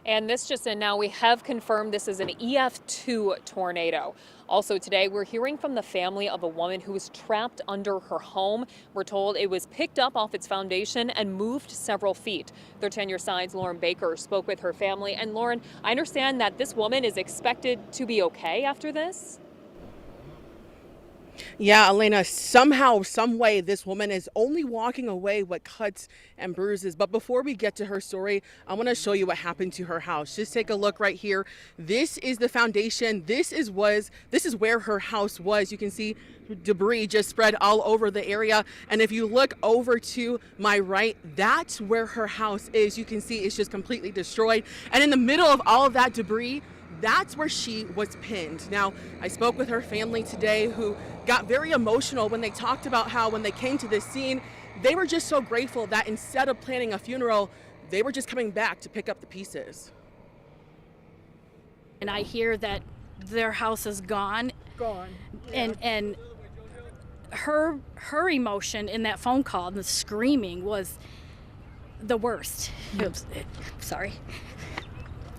And this just in, now we have confirmed this is an EF2 tornado. Also today, we're hearing from the family of a woman who was trapped under her home. We're told it was picked up off its foundation and moved several feet. 13 on Your Side's Lauren Baker spoke with her family. And Lauren, I understand that this woman is expected to be okay after this? Yeah, Elena, somehow, some way, this woman is only walking away with cuts and bruises. But before we get to her story, I want to show you what happened to her house. Just take a look right here. This is the foundation. This is where her house was. You can see debris just spread all over the area. And if you look over to my right, that's where her house is. You can see it's just completely destroyed. And in the middle of all of that debris, that's where she was pinned. Now, I spoke with her family today who got very emotional when they talked about how when they came to this scene, they were just so grateful that instead of planning a funeral, they were just coming back to pick up the pieces. And I hear that their house is gone. And her emotion in that phone call and the screaming was the worst. Sorry.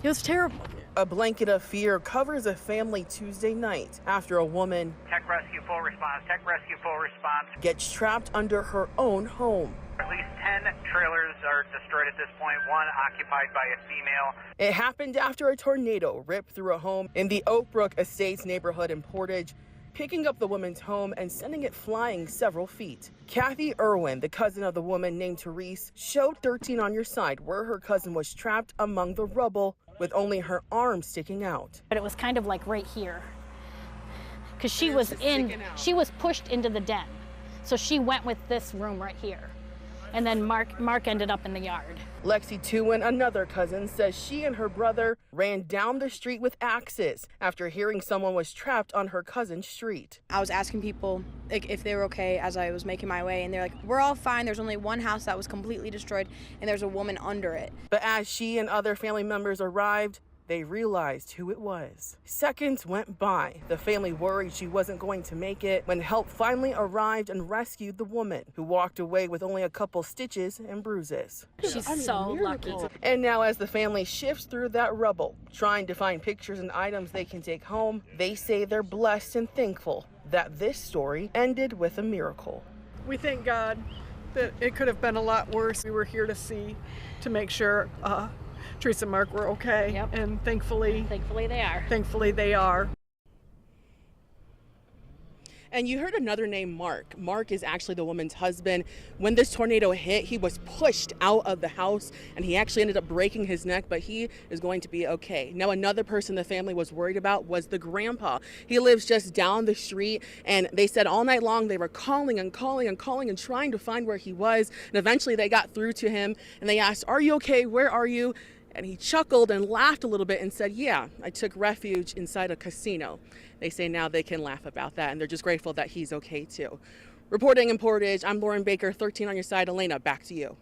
It was terrible. A blanket of fear covers a family Tuesday night after a woman Tech Rescue full response. Tech Rescue full response. gets trapped under her own home. At least 10 trailers are destroyed at this point, one occupied by a female. It happened after a tornado ripped through a home in the Oak Brook Estates neighborhood in Portage, picking up the woman's home and sending it flying several feet. Kathy Irwin, the cousin of the woman named Therese, showed 13 on Your Side where her cousin was trapped among the rubble with only her arm sticking out. But it was kind of like right here. Because she was pushed into the den. So she went with this room right here. And then Mark ended up in the yard. Lexi Tewin, another cousin, says she and her brother ran down the street with axes after hearing someone was trapped on her cousin's street. I was asking people if they were okay as I was making my way, and they're like, we're all fine. There's only one house that was completely destroyed, and there's a woman under it. But as she and other family members arrived, they realized who it was. Seconds went by. The family worried she wasn't going to make it when help finally arrived and rescued the woman, who walked away with only a couple stitches and bruises. She's so lucky. And now as the family shifts through that rubble, trying to find pictures and items they can take home, they say they're blessed and thankful that this story ended with a miracle. We thank God that it could have been a lot worse. We were here to make sure Teresa and Mark were okay. Yep. And thankfully they are. And you heard another name, Mark. Mark is actually the woman's husband. When this tornado hit, he was pushed out of the house and he actually ended up breaking his neck, but he is going to be okay. Now, another person the family was worried about was the grandpa. He lives just down the street, and they said all night long they were calling and trying to find where he was. And eventually they got through to him and they asked, "Are you okay? Where are you?" And he chuckled and laughed a little bit and said, "Yeah, I took refuge inside a casino." They say now they can laugh about that, and they're just grateful that he's okay too. Reporting in Portage, I'm Lauren Baker, 13 on Your Side. Elena, back to you.